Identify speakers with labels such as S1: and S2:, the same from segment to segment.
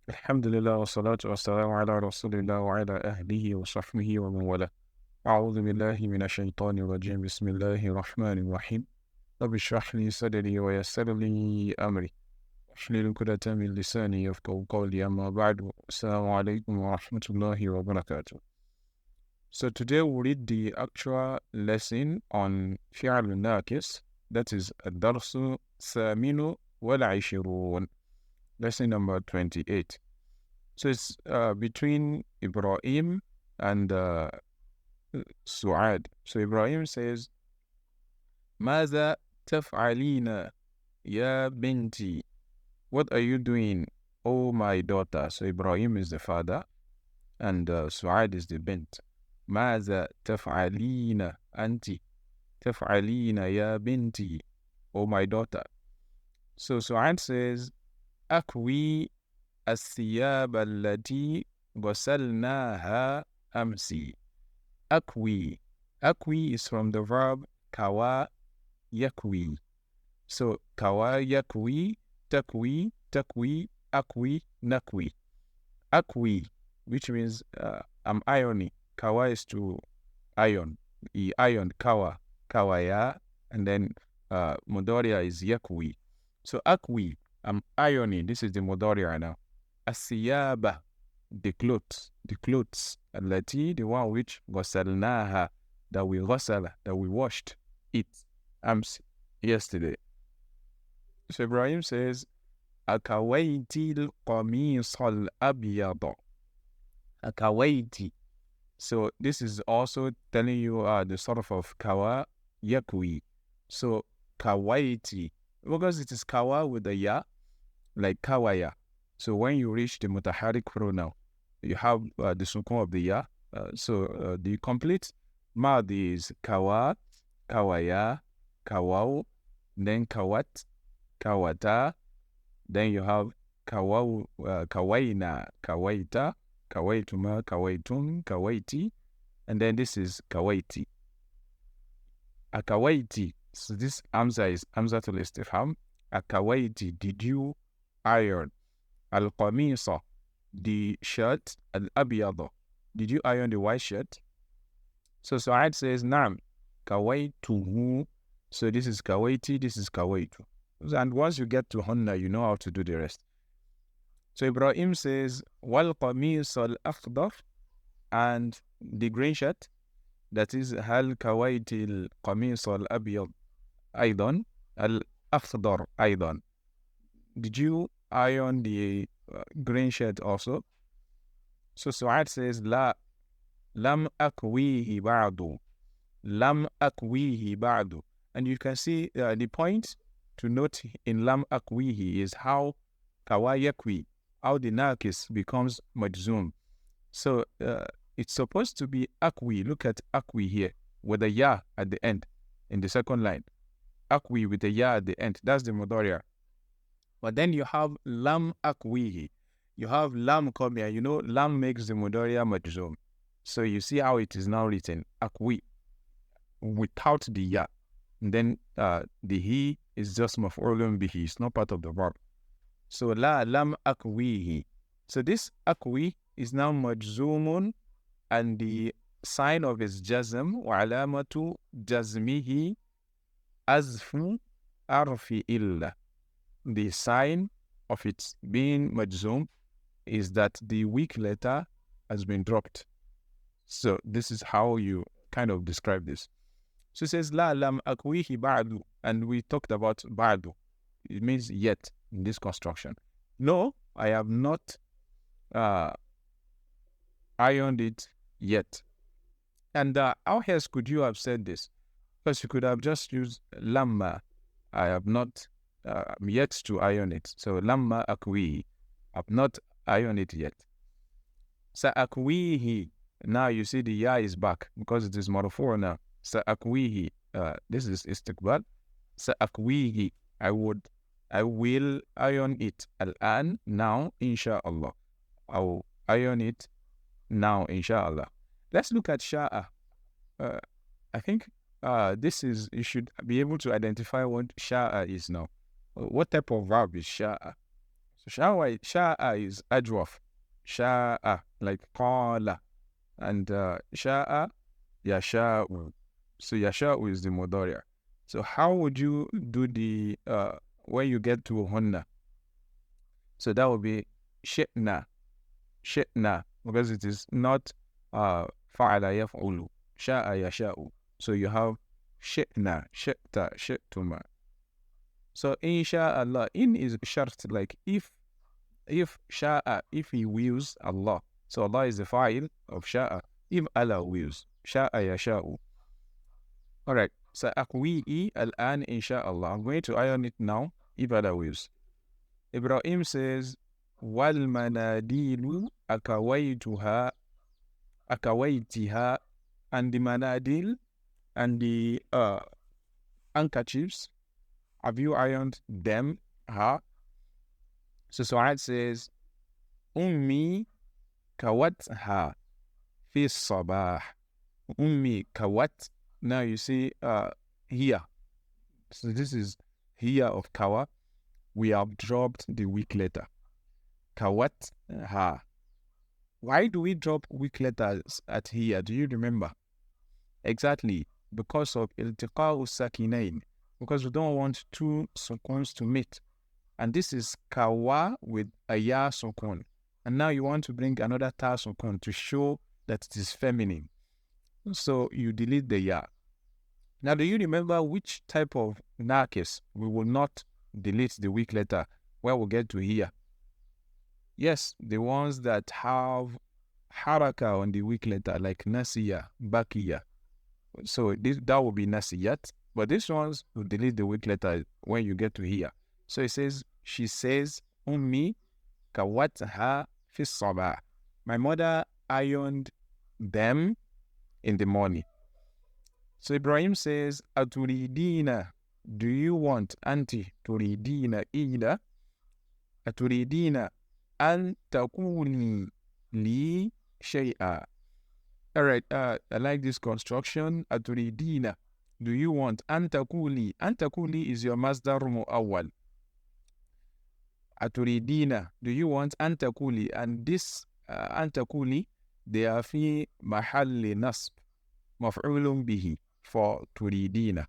S1: Alhamdulillah wa salatu wa salamu ala rasulillah wa ala ahlihi wa sahbihi wa man wala. A'udhu billahi min ash-shaytani rajim. Bismillahi rahmani rahim. Rabbi shrah li sadri wa yassir li amri. Wahlul 'uqdatan min lisani yafqahu qawli, amma ba'du. Assalamu alaikum wa rahmatullahi wa barakatuh. So today we'll read the actual lesson on fi'al naqis, that is Durusu Thaminu wal Ishirun, lesson number 28. So it's between Ibrahim and Su'ad. So Ibrahim says, ماذا تفعلين يا بنتي? What are you doing, oh my daughter? So Ibrahim is the father and Su'ad is the bint. ماذا تفعلين أنت? تفعلين يا بنتي, oh my daughter. So Su'ad says, أكوي الثياب التي غسلناها أمس. أكوي. Akwi is from the verb kawa yakwi. So kawa yakwi, takwi, akwi, nakwi. Akwi, which means I'm ironing. Kawa is to iron. He ironed kawa, kawaya, and then Modoria is yakwi. So akwi, I'm ironing. This is the Modoria now. Asiyaba, the clothes, Alati, the one which ghasalnaha, that we ghasala, that we washed it yesterday. So Ibrahim says, Akawaiti al-qamis al-Abyad. Akawaiti. So this is also telling you the sort of kawa yakwi. So kawaiti, because it is kawa with the ya, like kawaya. So when you reach the mutaharik pronoun, you have the sukun of the ya. So the complete madi is kawa, kawaya, kawau, then kawat, kawata. Then you have kawau, kawaina, kawaita, kawaituma, kawaitum, kawaiti. And then this is kawaiti. Akawaiti. So this Hamza is Hamzatul Istifham. Akawaiti, did you iron? Al-Qamisa, the shirt. Al-Abyad, did you iron the white shirt? So Su'ad says, Naam, kawaituhu. So this is kawaiti, this is kawaitu. And once you get to Hunna, you know how to do the rest. So Ibrahim says, Wal qamis al-akhdar, and the green shirt, that is hal kawaiti al-qamis al-abyad aydan, al-akhdar aydan. Did you iron the green shirt also? So Su'ad says, La, lam akwihi ba'du. Lam akwihi ba'du. And you can see the point to note in lam akwihi is how kawayakwi, how the naqis becomes majzum. So it's supposed to be akwi. Look at akwi here with a ya at the end in the second line. Akwi with a ya at the end. That's the mudariya. But then you have lam akwihi. You have lam come here. You know, lam makes the mudariya majzum. So you see how it is now written, akwi, without the ya. And then the he is just maf'ulun bihi. It's not part of the verb. So la lam akwihi. So this akwi is now majzumun, and the sign of its jazm, wa alamatu jazmihi azfu arfi illa. The sign of its being majzum is that the weak letter has been dropped. So this is how you kind of describe this. So it says, La lam akwihi ba'du. And we talked about ba'du. It means yet in this construction. No, I have not ironed it yet. And how else could you have said this? Because you could have just used lamma. I have not yet to iron it. So lamma akwihi. I've not ironed it yet. Sa'akwihi. Now you see the ya is back because it is marfu' now. Sa'akwihi. This is istiqbal. Sa'akwihi. I will iron it. Al-an, now, insha'Allah. I will iron it now, insha'Allah. Let's look at sha'a. I think this is, you should be able to identify what sha'a is now. What type of verb is sha'a? So sha'a is ajwaf. Sha'a, like qala. And sha'a, yasha'u. So yasha'u is the mudari'. So how would you do the, when you get to hunna? So that would be shi'na. Shi'na, because it is not fa'ala yaf'ulu. Sha'a yasha'u. So you have shi'na, shi'ta, shi'tuma. So insha'Allah, in is shart, like if sha'a, if he wills Allah. So Allah is the fa'il of sha'a. If Allah wills, sha'a yasha'u. Alright, so akwi'i al-an insha'Allah. I'm going to iron it now, if Allah wills. Ibrahim says, wal manadilu akawaituha, akawaitiha, and the manadil and the handkerchiefs, have you ironed them? Ha? So Su'ad says, Ummi kawatha fi sabah. Ummi kawat. Now you see here. So this is here of kawa. We have dropped the weak letter. Kawat ha. Why do we drop weak letters at here? Do you remember? Exactly. Because of iltiqa'u sakinain. Because we don't want two sukuns to meet. And this is kawa with a ya sukun. And now you want to bring another ta sukun to show that it is feminine. So you delete the ya. Now, do you remember which type of nakis we will not delete the weak letter where we get to here? Yes, the ones that have haraka on the weak letter, like nasiya, bakiya. So that will be nasiyat. But these ones will delete the weak letter when you get to here. So it says, she says, Ummi kawatha fi sabah. My mother ironed them in the morning. So Ibrahim says, Aturidina, do you want, anti turidina ida, Aturidina an takuni li shay'a. All right, I like this construction. Aturidina, do you want, antakuli? Antakuli is your masdar mu'awwal. Aturidina, do you want, antakuli? And this antakuli, they are fi mahalli nasb, maf'ulun bihi, for turidina.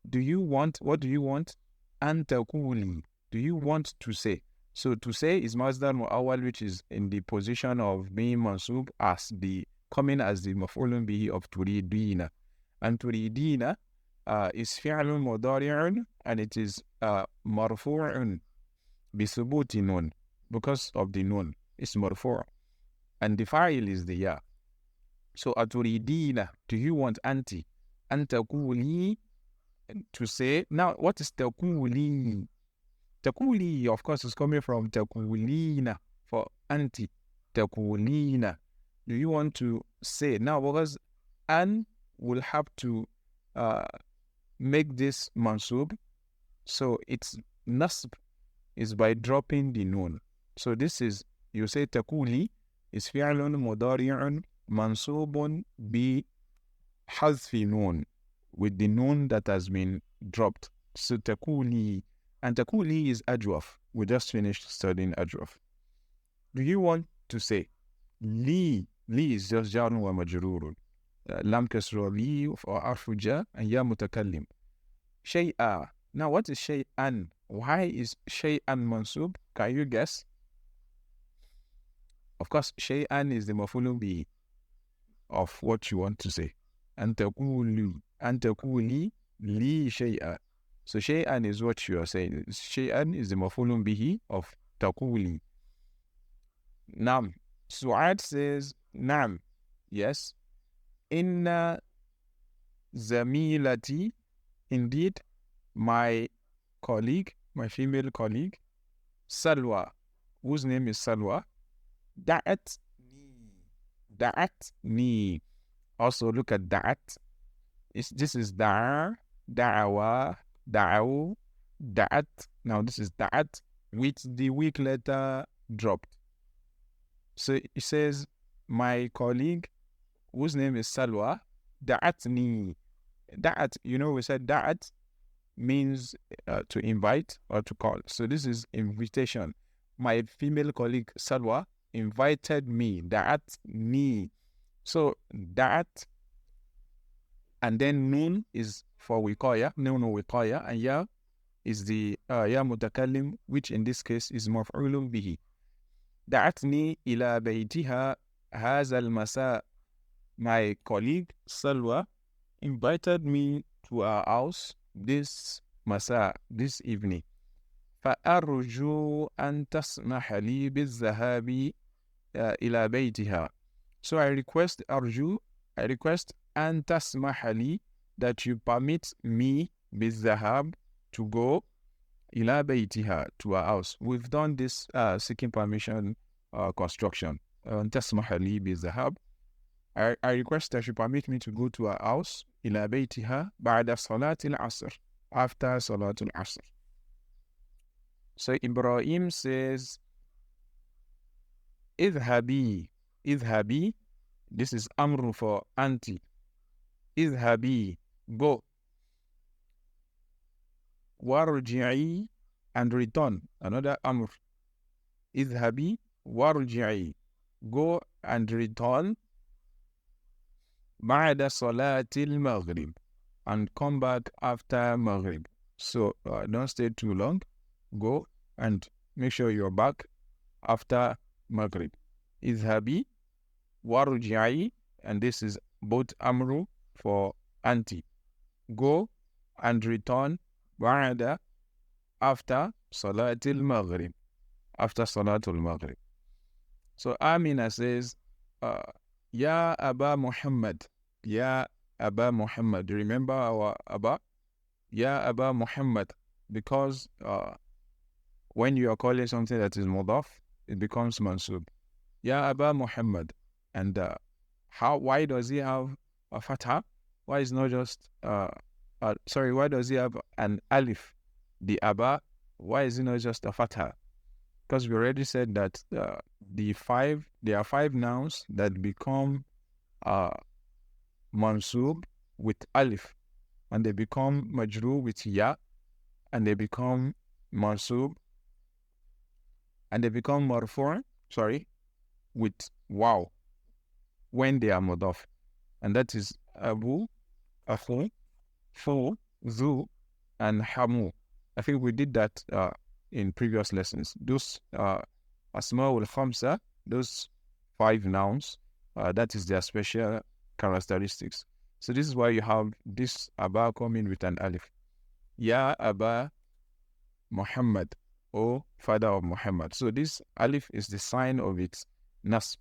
S1: Do you want, what do you want? Antakuli, do you want to say? So to say is masdar mu'awwal, which is in the position of being mansub as the, coming as the maf'ulun bihi of turidina. And turidina is fi'lun mudari'un, and it is marfu'un bisubuti nun, because of the nun. It's marfu'. And the fa'il is the ya. So aturidina, do you want anti? Antakuli, to say. Now, what is takuli? Takuli, of course, is coming from takulina, for anti. Takulina. Do you want to say? Now, because an will have to make this mansub, so its nasb is by dropping the nun. So this is, you say takuli is fi'lun mudari'un mansubun bi hazfi nun, with the nun that has been dropped. So takuli, and takuli is ajwaf. We just finished studying ajwaf. Do you want to say li? Li is just jarun wa majrurun. Lam kasra li for arfu ja and ya mutakallim. Shay'a. Now what is shay'an? Why is shay'an mansub? Can you guess? Of course, shay'an is the maf'ulun bi of what you want to say. Antakuli li shay'a. So shay'an is what you are saying. Shay'an is the maf'ulun bihi of takuli. Nam. Su'ad says, Nam. Yes. Inna zamilati. Indeed, my colleague, my female colleague, Salwa, whose name is Salwa, da'at ni. Also look at da'at. This is da'a, da'awa, da'aw, da'at. Now this is da'at with the weak letter dropped. So it says, my colleague, whose name is Salwa, da'atni. Da'at, you know, we said da'at means to invite or to call. So this is invitation. my female colleague Salwa invited me. Da'atni. So that, and then noon is for wiqaya, noon wiqaya, and ya is the ya mutakallim, which in this case is maf'ulun bihi. دعتني إلى بيتها هذا المساء. My colleague Salwa invited me to her house this masa, this evening. فأرجو أن تسمح لي بالذهاب إلى بيتها. So I request أن تسمح لي, that you permit me بالذهاب, to go إلى بيتها, to her house. We've done this seeking permission construction. أن تسمح لي بالذهاب. I request that you permit me to go to her house إلى بيتها بعد صلاة العصر, after صلاة العصر. So Ibrahim says, اذهبي. This is amru for anti. اذهبي, go. warji'i, and return, another amr. اذهبي warji'i, go and return. بعد صلاة المغرب, and come back after Maghrib. So don't stay too long. Go and make sure you're back after Maghrib. اذهبي warji'i, and this is both amru for anti. Go and return بعد, after Salatul Maghrib, after Salatul Maghrib. So Amina says, Ya Aba Muhammad, Ya Aba Muhammad. Remember our Aba? Ya Aba Muhammad, because when you are calling something that is mudaf, it becomes mansub. Ya Aba Muhammad. And why does he have a fatha? Why is not just why does he have an alif, the Aba? Why is it not just a fatha? Because we already said that there are five nouns that become mansub with alif, and they become majrur with ya, and they become mansub, and they become marfu', with waw, when they are mudaf. And that is abu, akhu, fu, zu, and hamu. I think we did that in previous lessons. Those asma'ul khamsa, those five nouns, that is their special characteristics. So this is why you have this Aba coming with an alif. Ya Aba Muhammad, O father of Muhammad. So this alif is the sign of its nasb.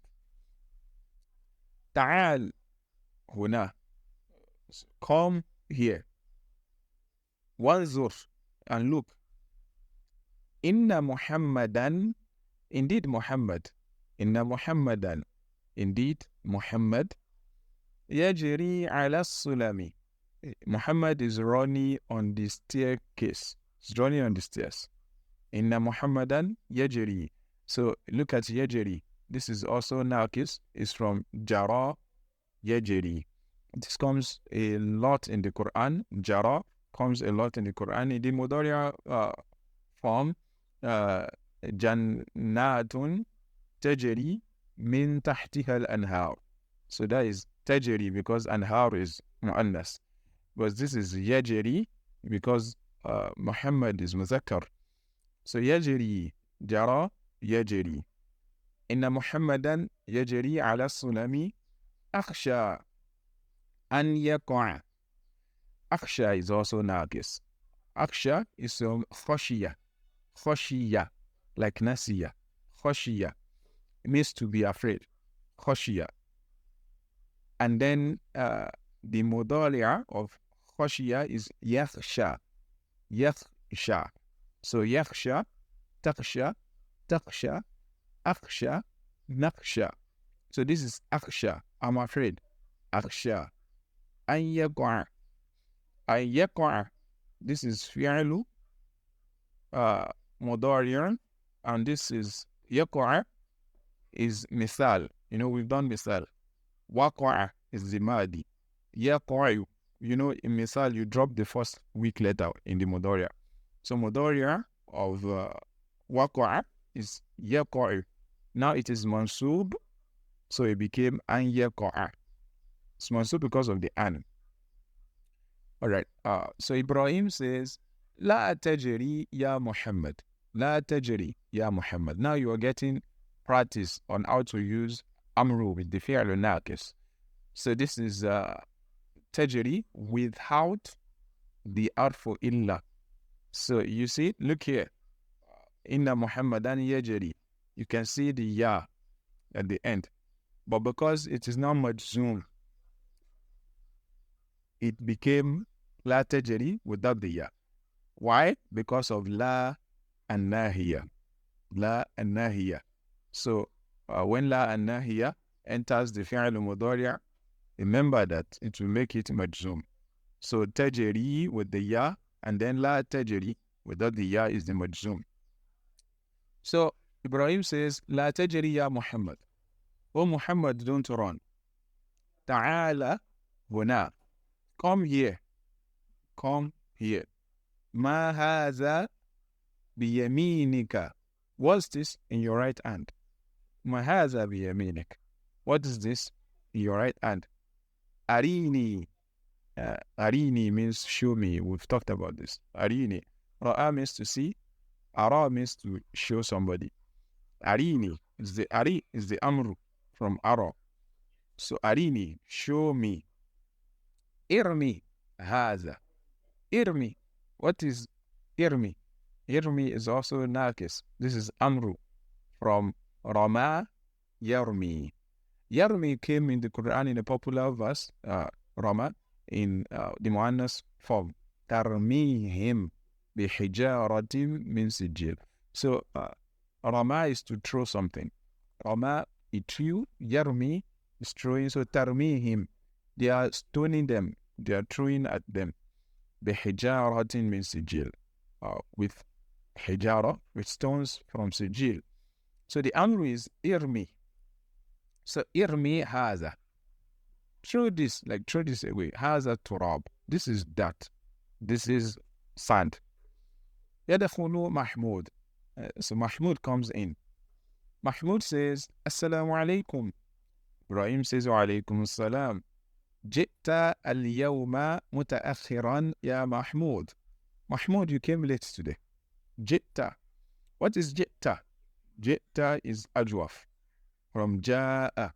S1: Ta'al huna, come here. Wanzur, and look. Inna Muhammadan, indeed Muhammad. Inna Muhammadan, indeed Muhammad. Yajri ala sulami. Muhammad is running on the staircase. He's running on the stairs. Inna Muhammadan yajri. So look at yajri. This is also naqis. It's from jara yajri. This comes a lot in the Quran. Jara comes a lot in the Quran. In the mudari'a form, jannatun tajri min tahtiha al-anhar. So that is tajri because anhar is mu'annas. But this is yajri because Muhammad is muzakkar. So yajri, jara, yajri. Inna Muhammadan yajri ala sulami akhsha an yaqa'. Akhsha is also naqis. Akhsha is khashiya, like nasiya. Khashiya, it means to be afraid. Khashiya. And then the mudali'a of khashiya is yakhsha. Yakhsha. So yakhsha, takhsha, takhsha, akhsha, nakhsha. So this is akhsha, I'm afraid. Akhsha. An yaqa'. An yaqa'. This is fi'lu mudari'un, and this is yaqa' is misal. You know, we've done misal. Waqa'a is the madi. Yaqa'u, you know, in misal you drop the first weak letter in the mudari'a. So mudari'a of waqa'a is yaqa'u. Now it is mansub, so it became an yaqa'a. It's mansub because of the an. All right. So Ibrahim says, La tajri ya Muhammad. La tajri ya Muhammad. Now you are getting practice on how to use amru with the fi'l naqis. So this is tajri without the arfu illa. So you see, look here. Inna Muhammadan yajri. You can see the ya at the end. But because it is not majzoom, it became la tajri without the ya. Why? Because of la and nahiya. La and nahiya. So when la and nahiya enters the fi'l mudari', remember that it will make it majzoom. So tajri with the ya, and then la tajri without the ya is the majzoom. So Ibrahim says, La tajri ya Muhammad. Oh Muhammad, don't run. Ta'ala huna. Come here. Come here. Ma haza biyaminika. What's this in your right hand? Ma haza biyaminik. What is this in your right hand? Arini. Arini means show me. We've talked about this. Arini. Ra'a means to see. Ara means to show somebody. Arini is the ari is the amru from ara. So arini, show me. Irmi haza. Irmi. What is irmi? Irmi is also nakis. This is amru from rama yarmi. Yarmi came in the Quran in a popular verse, rama, in the muannas form. Tarmihim bihijaratim min sijil. So rama is to throw something. Rama, he threw. Yarmi is throwing. So tarmihim, they are stoning them. They are throwing at them. Bihijaratin min sijil. With hijara, with stones from sijil. So the amru is irmi. So irmi haza. Throw this away. Haza turab. This is dirt. This is sand. Yadakhulu Mahmud. So Mahmud comes in. Mahmud says, Assalamu alaikum. Ibrahim says, Wa alaikum assalam. Jitta al-yawma mutaakhiran ya Mahmud. Mahmud, you came late today. Jitta. What is jitta? Jitta is ajwaf. From ja'a,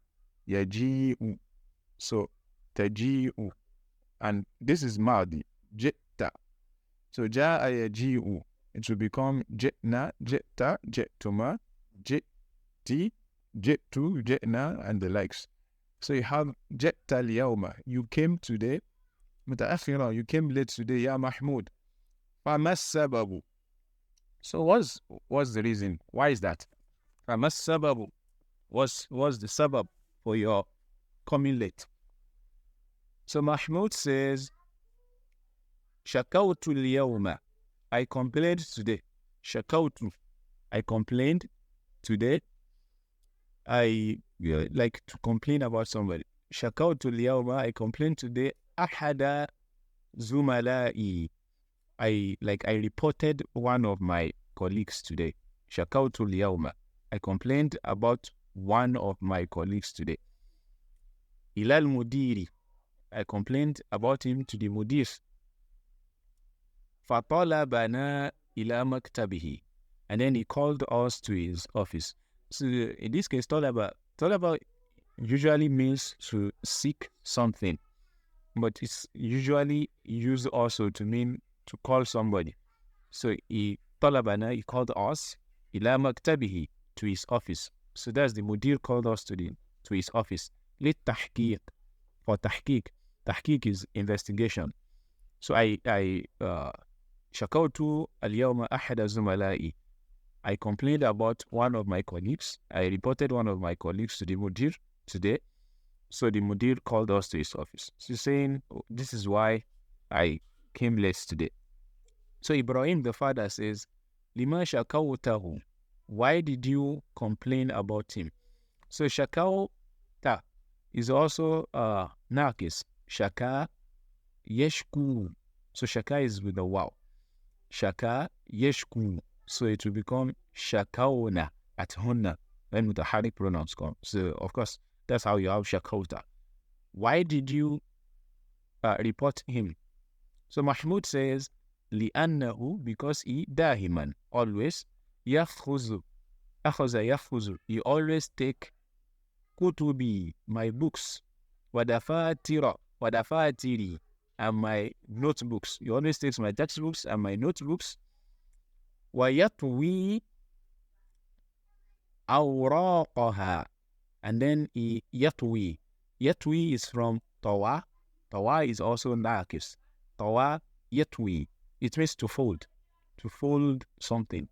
S1: yaji'u. So, taji'u. And this is madi. Jitta. So, ja'a yaji'u. It will become jitna, jitta, jittuma, jitti, jittu, jitna, and the likes. So you have jitta al-yawma. You came today. Mutaakhira, you came late today, ya Mahmud. Famas sababu. So what's the reason? Why is that? Famas sababu. What's the sabab for your coming late? So Mahmud says, Shakawtu al-yawma. I complained today. Shakawtu. I complained today. I like to complain about somebody. Shakawtu al-yawma. I complained today. Ahada zumalai. I reported one of my colleagues today. Shakawtu al-yawma. I complained about one of my colleagues today. Ilal mudiri. I complained about him to the mudir. Fatalabana ila maktabihi. And then he called us to his office. So in this case, talaba usually means to seek something, but it's usually used also to mean to call somebody. So he called us ila maktabihi, to his office. So that's the mudir called us to his office. Lit tahqiq, for tahqiq. Tahqiq is investigation. So I shakawtu al-yawma ahada zumalai. I complained about one of my colleagues. I reported one of my colleagues to the mudir today. So the mudir called us to his office. So he's saying, this is why I came late today. So Ibrahim, the father, says, Lima shakawtahu. Why did you complain about him? So shakawta is also nakis. Shaka yeshku. So shaka is with a wow. Shaka yeshku. So it will become shakawna at hunna when mutaharrik pronouns come. So of course, that's how you have shakawta. Why did you report him? So Mahmoud says, لأنه, because he dahiman, always, يأخذ, أخذ يأخذ, he always take kutubi, my books, wadafatiri, and my notebooks. He always takes my textbooks and my notebooks. ويطوي أوراقها, and then he yatwi. Yatwi is from tawa. Tawa is also nakis. Tawa yatwi. It means to fold something.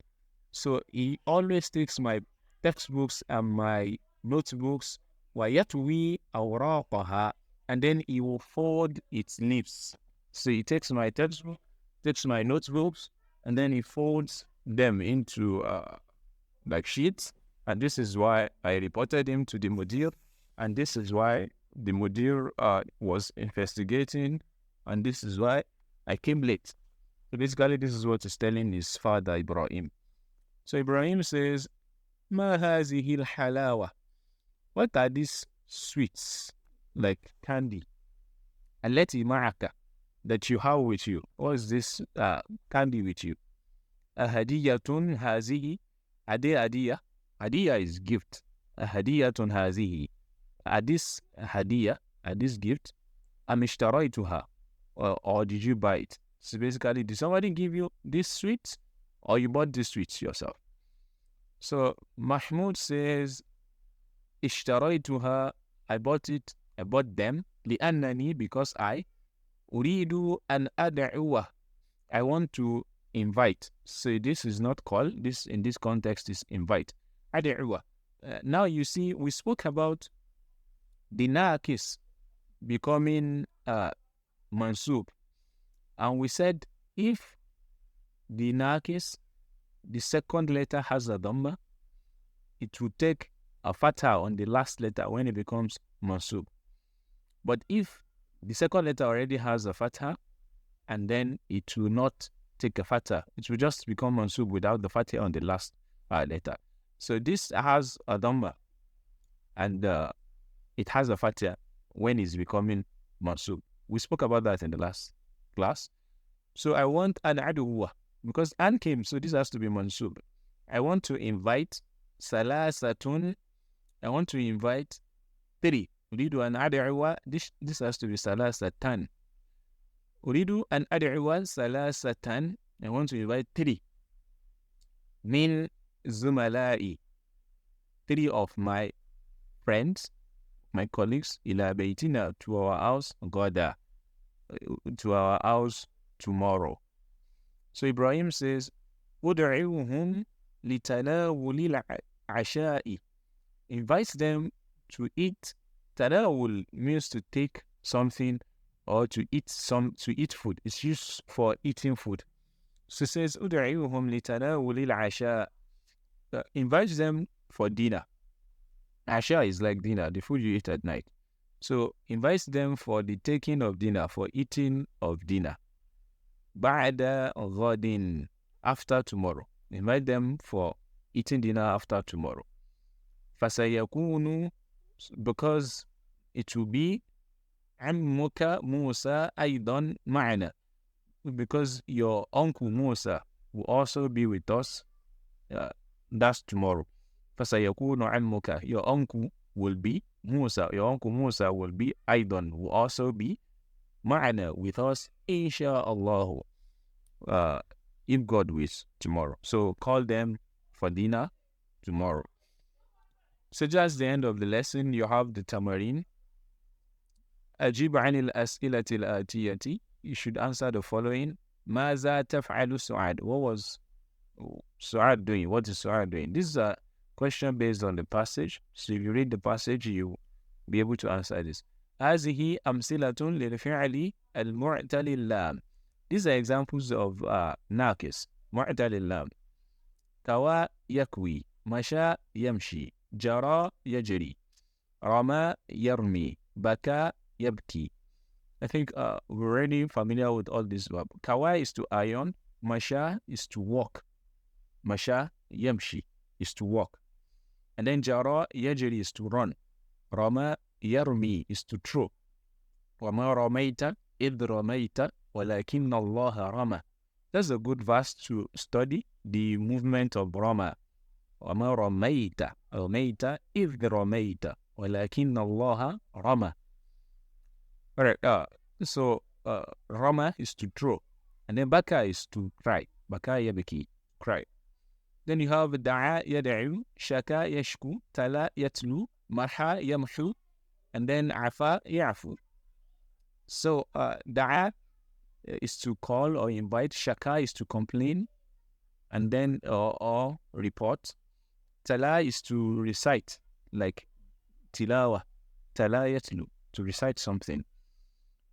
S1: So he always takes my textbooks and my notebooks, وَيَتْوِي أَوْرَاقَهَا, and then he will fold its leaves. So he takes my textbook, takes my notebooks, and then he folds them into like sheets. And this is why I reported him to the mudir, and this is why the mudir was investigating, and this is why I came late. So basically, this is what he's telling his father, Ibrahim. So Ibrahim says, ما هذه الحلاوة? What are these sweets, like candy? التي معك, that you have with you. What is this candy with you? أهدية هذه. هدية. Hadiya is gift. هدية هذه. This hadiya, this gift, أم اشتريتها, or did you buy it? So basically, did somebody give you this sweets, or you bought these sweets yourself? So Mahmoud says, اشتريتها, I bought them, لأنني, because I, أريد أن أدعوه, I want to invite. So this is not call, this in this context is invite. أدعوه. Now you see, we spoke about the nakis becoming mansub, and we said if the nakis, the second letter has a dhamma, it will take a fatha on the last letter when it becomes mansub. But if the second letter already has a fatha, and then it will not take a fatha, it will just become mansub without the fatha on the last letter. So this has a dhamma, and it has a fatha when it's becoming mansub. We spoke about that in the last class. So I want an aduwa, because an came, so this has to be mansub. I want to invite salasatun, I want to invite 3. Uridu an aduwa, this has to be salasatan. Uridu an aduwa salasatan, I want to invite 3. Min zumalai, 3 of my friends, my colleagues, ila baytina, to our house, Goda, to our house tomorrow. So Ibrahim says, ud'uhum litanawuli al-asha'i, invites them to eat. Tanawul means to take something or to eat food. It's used for eating food. So it says, ud'uhum litanawuli al-asha', invites them for dinner. Asha is like dinner, the food you eat at night. So invites them for the taking of dinner, for eating of dinner. Ba'da ghadin, after tomorrow. Invite them for eating dinner after tomorrow. Fasayakunu, because it will be ammuka Musa aidan ma'ana, because your uncle Musa will also be with us. That's tomorrow. Fasayakunu ammuka, your uncle will be Musa. Your uncle Musa will be aidan, will also be ma'ana, with us, insha'Allah, if God wills, tomorrow. So call them for dinner tomorrow. So just the end of the lesson, you have the tamarin. أجيب عن الأسئلة الآتية. You should answer the following. ماذا تفعل سعاد? What was Su'ad doing? What is Su'ad doing? This is a question based on the passage. So if you read the passage, you will be able to answer this. هذه أمثلة للفعل المعتل اللام. These are examples of ناقص معتل اللام. كوى يكوي, مشى يمشي, جرى يجري, رمى يرمي, بكى يبكي. I think we're already familiar with all this verb. Kawa is to iron, masha is to walk. Masha yamshi is to walk. And then jara yajri is to run. Rama yarmi is to throw. Wama ramaita idh ramaita walakinna Allah rama. That's a good verse to study the movement of Rama. Wama ramaita idh ramaita walakinna Allah rama. Alright, so Rama is to throw. And then Baka is to cry. Baka yabaki, cry. Then you have Da'a yad'u, Shaka yashku, Tala yatlu, Marha yamhu, and then Afa ya'fu. So Da'a is to call or invite, Shaka is to complain, and then or report. Tala is to recite, like Tilawa, Tala yatlu, to recite something.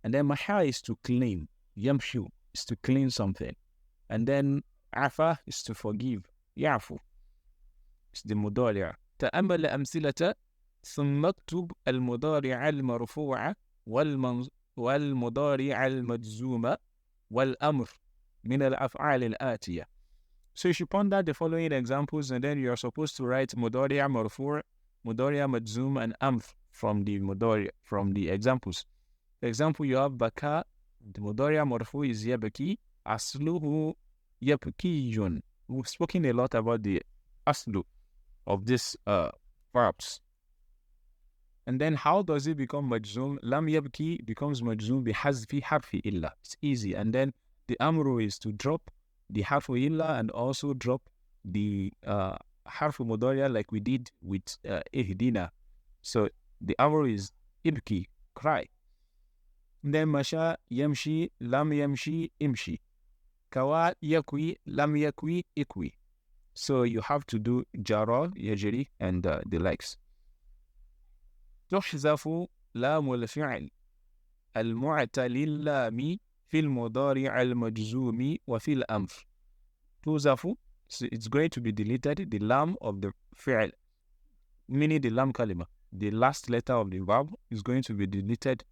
S1: And then Maha is to claim, Yamhu is to clean something. And then Afa is to forgive, Yafu. It's the mudari'a. تأمل أمثلة ثم اكتب المضارع المرفوع والمضارع المجزوم والأمر من الأفعال الآتية. So you should ponder the following examples, and then you are supposed to write mudari'a marfu', mudari'a majzum, and amr from the examples. For example, you have Baka, the mudari'a marfu' is yabaki, asluhu yabkiyun. We've spoken a lot about the aslu of these verbs. And then how does it become majzum? Lam yabki becomes majzum bihazfi harfi illa. It's easy. And then the amru is to drop the harfu illa and also drop the harfu mudari'a like we did with ihdina. So the amru is ibki, cry. And then masha yamshi, lam yamshi, imshi. Kawa yakwi, lam yakwi, ikwi. So you have to do jara, yajri, and the likes. تحذف لام الفعل المعتل اللام في المضارع المجزوم وفي الأمر. تحذف, so it's going to be deleted, the lam of the fi'l, meaning the lam kalima. The last letter of the verb is going to be deleted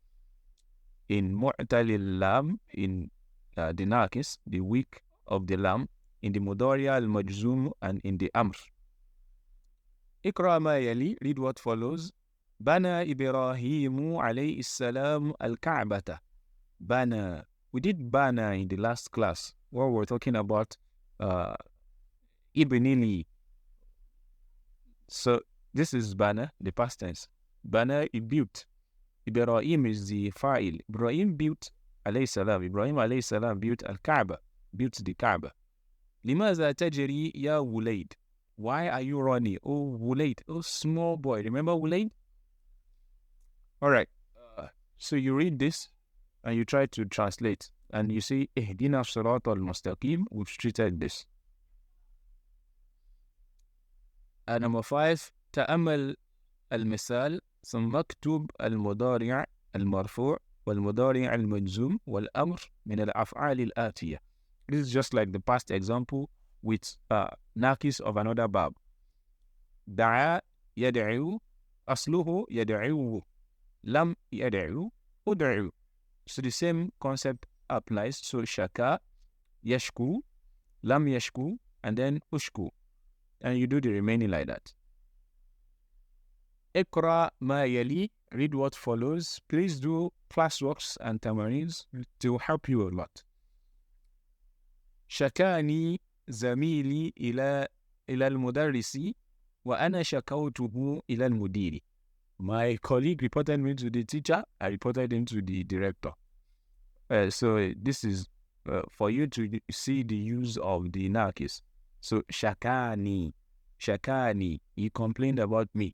S1: in mu'tal al-lam, in the naqis, the weak of the lam, in the mudari'a al-majzum, and in the amr. Iqra ma yali, read what follows. Bana Ibrahimu alayhi salam al-Ka'bata. Bana. We did Bana in the last class, where we're talking about Ibnili. So this is Bana, the past tense. Bana, he built. Ibrahim is the fa'il. Ibrahim built alayhi salam. Ibrahim alayhi salam built al-Ka'ba, built the Ka'ba. Limaza tajri ya Wulaid? Why are you running? Oh, Wulaid. Oh, small boy. Remember Wulaid? All right. So you read this and you try to translate. And you see, Ihdina sirat al-mustaqim. We've treated this. And number 5, تأمل المثال ثم اكتب المضارع المرفوع والمضارع المجزوم والأمر من الأفعال الآتية. This is just like the past example with naqis of another verb. دعا يدعو أصله يدعوه lam yad'u ud'u. So the same concept applies. So shaka, yashku, lam yashku, and then ushku. And you do the remaining like that. Iqra ma yali, read what follows. Please do classworks and tamarins to help you a lot. Shakani zamili ila al-mudarrisi wa ana shakawtuhu ila al-mudiri. My colleague reported me to the teacher. I reported him to the director. So this is for you to see the use of the naqis. So shakani, he complained about me.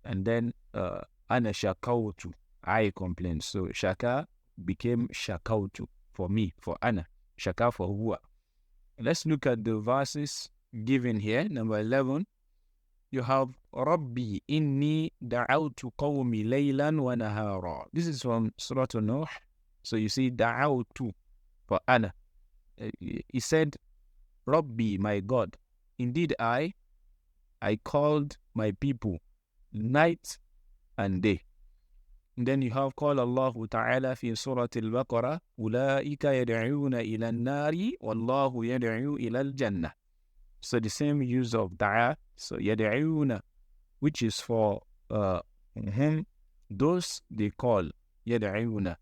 S1: And then ana shakawtu, I complained. So shaka became shakawtu for me, for ana. Shaka for huwa. Let's look at the verses given here. Number 11. You have Rabbi inni da'awtu qawmi laylan wa nahara. This is from Surah Nuh. So you see da'awtu for ana. He said, Rabbi, my God, indeed I called my people night and day. And then you have called Allah Ta'ala fi Surah Al-Baqarah, Ulaika yad'una ila an-nari wallahu yad'u ila al-jannah. So the same use of da'a. So yad'una, which is for him, those they call yad'una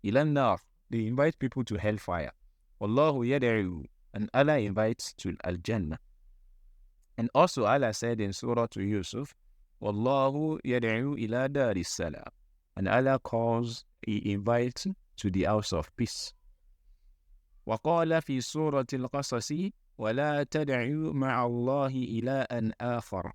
S1: ilan nar. They invite people to hellfire. Wallahu yad'u, and Allah invites to al-Jannah. And also Allah said in Surah to Yusuf, Wallahu yad'u ila daris salam. And Allah calls, He invites to the house of peace. وقال في سورة القصص ولا تدعوا مع الله إلها آخر.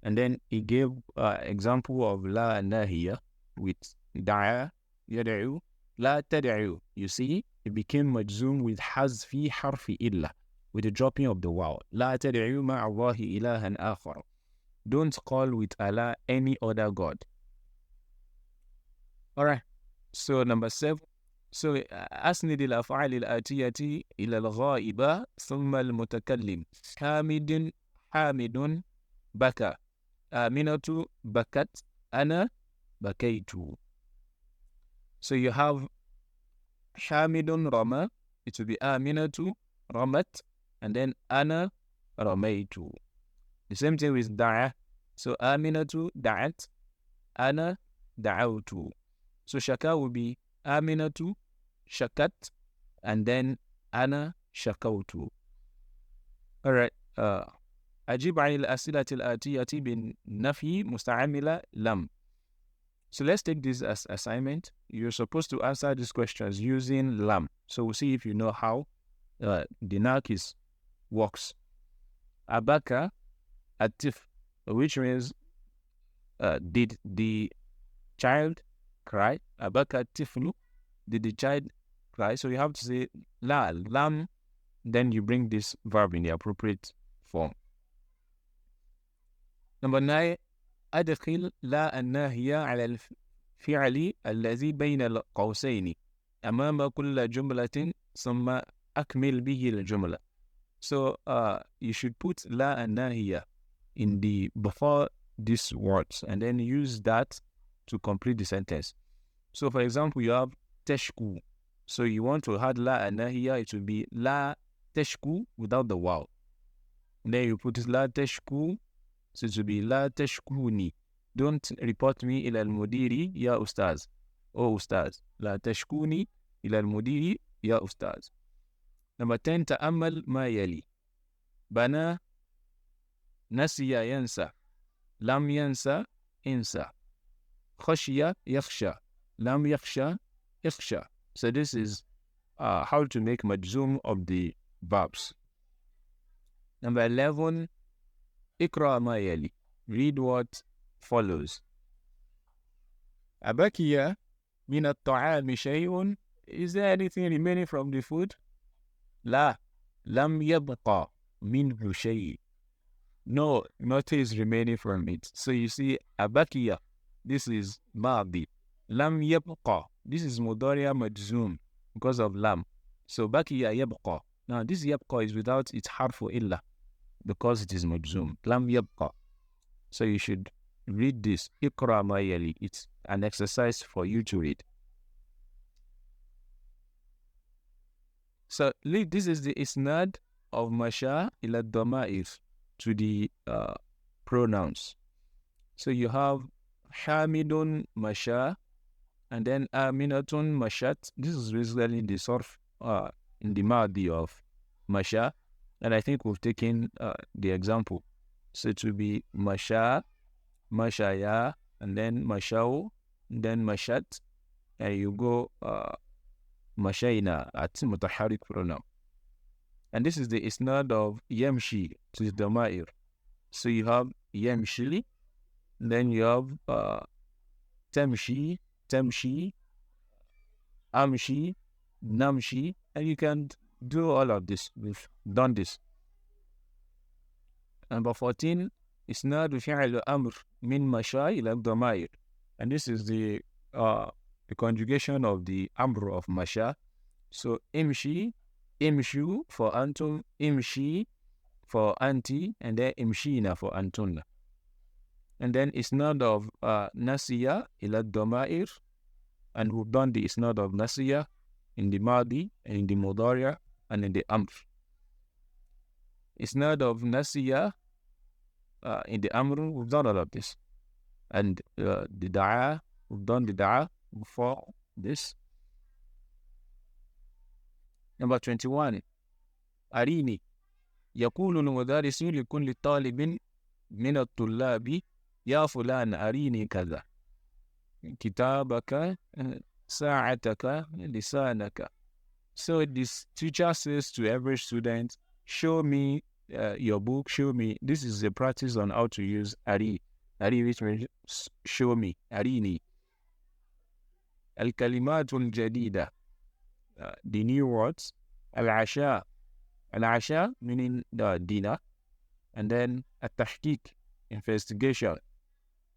S1: And then he gave example of la nahiya with da'a, yad'u, la tad'u. You see, it became majzoom with hazfi harfi illa, with the dropping of the waw. La tad'u ma'allahi ilahan akhar. Don't call with Allah any other God. Alright, so number 7. So أسند الأفعال الآتية إلى الغائبة ثم المتكلم. حامد بكى. آمنة بكت. أنا بكيت. So you have حامد رمى. It will be آمنة رمت. And then أنا رميت. The same thing with دعا. So آمنة دعت. أنا دعوت. So shaka will be Aminatu shakat, and then Ana shakautu. Alright. أجيب عن الأسئلة الآتية بالنفي مستعملة لم. So let's take this as assignment. You're supposed to answer these questions using lam. So we'll see if you know how the nakis works. Abaka atif, which means did the child cry? Abaka tiflu, did the child cry? So you have to say la, lam, then you bring this verb in the appropriate form. Number 9, أدخل لا الناهية على الفعل الذي بين القوسين أمام كل جملة ثم أكمل به الجملة. So you should put la الناهية in the before these words and then use that to complete the sentence. So for example, you have teshku. So you want to add la الناهية, it will be la teshku without the waw. And then you put la teshku. So it will be la tashkuni. Don't report me ila al-mudiri ya ustaz. Oh ustaz. La tashkuni ila al-mudiri ya ustaz. Number 10, ta'ammal ma yali. Bana nasiya yansa. Lam yansa insa. Khashiya yakhsha. Lam yakhsha yakhsha. So this is how to make majzoom of the verbs. Number 11, Ikra ma yali. Read what follows. Abakiya min at-ta'ami shay'un. Is there anything remaining from the food? La. Lam yabqa minhu shay'. No, nothing is remaining from it. So you see, abakiya, this is madi. Lam yabqa, this is mudariya majzoom because of lam. So bakiya yabqa. Now this yabqa is without its harfu illa, because it is majzoom. Lam yabqa. So you should read this. Ikra ma yali. It's an exercise for you to read. So this is the isnad of masha ila dama'ir to the pronouns. So you have hamidun masha and then aminatun mashat. This is basically the surf in the madi of masha. And I think we've taken the example. So it will be masha, mashaya, and then mashau, and then mashat, and you go mashayna at mutaharrik pronoun. And this is the isnad of yamshi to the dama'ir. So you have yamshi, then you have tamshi, amshi, namshi, and you can do all of this. We've done this. Number 14, isnad fi'l amr min masha ila damair. And this is the conjugation of the amr of masha. So imshi, imshu for antum, imshi for anti, and then imshina for antunna. And then isnad of nasiya ila damair. And we've done the isnad of nasiya in the madi, and in the mudariya, and in the amr. Isnad of nasiya in the amr, we've done all of this. And the da'a, we've done the da'a before this. Number 21, أريني. يقول المدرس لكل طالب من الطلاب يا فلان أريني كذا كتابك ساعتك لسانك. So this teacher says to every student, show me your book, show me. This is a practice on how to use ari. Ari, which means show me. Arini. الكلمات الجديدة, the new words. العشاء. العشاء meaning the dinner. And then التحقيق, investigation.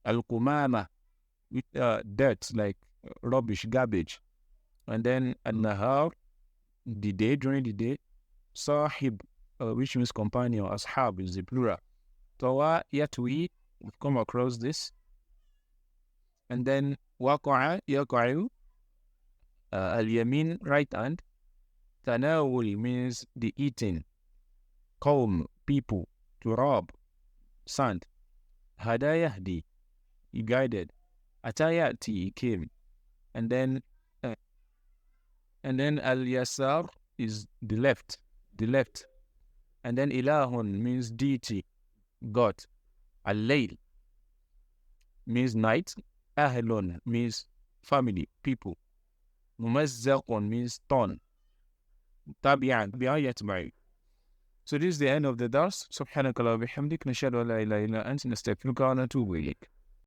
S1: القمامة, with dirt like rubbish, garbage. And then النهار, the day, during the day. Sahib, which means companion. Ashab is the plural. Tawa, yatwi, we've come across this. And then waqa'a, yaqa'u, al-yamin, right hand. Tanawul means the eating. Qawm, people. Turab, sand. Hadayahdi, he guided. Atayati, he came. And then al-yasar is the left. And then ilahun means deity, God. Al-layl means night. Ahlun means family, people. Mumazzaqun means torn. Tabi'an, yatba'i. So this is the end of the dars. Subhanakallahumma wa bihamdik, nashhadu an la ilaha illa anta, nastaghfiruka wa natubu ilayk.